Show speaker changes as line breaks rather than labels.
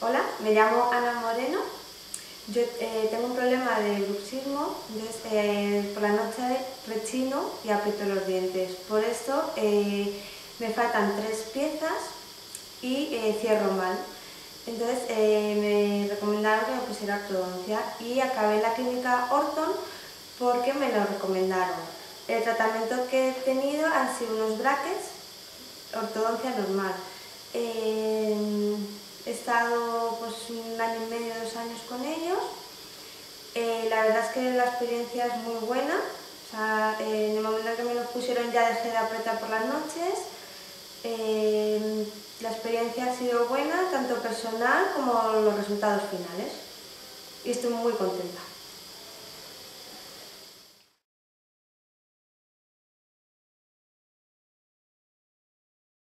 Hola, me llamo Ana Moreno. Yo tengo un problema de bruxismo, entonces por la noche rechino y aprieto los dientes. Por esto me faltan 3 piezas y cierro mal. Entonces me recomendaron que me pusiera ortodoncia y acabé en la clínica Orton porque me lo recomendaron. El tratamiento que he tenido han sido unos brackets, ortodoncia normal. He estado pues 1 año y medio, 2 años con ellos. La verdad es que la experiencia es muy buena. O sea, en el momento en que me lo pusieron ya dejé de apretar por las noches. La experiencia ha sido buena, tanto personal como los resultados finales. Y estoy muy contenta.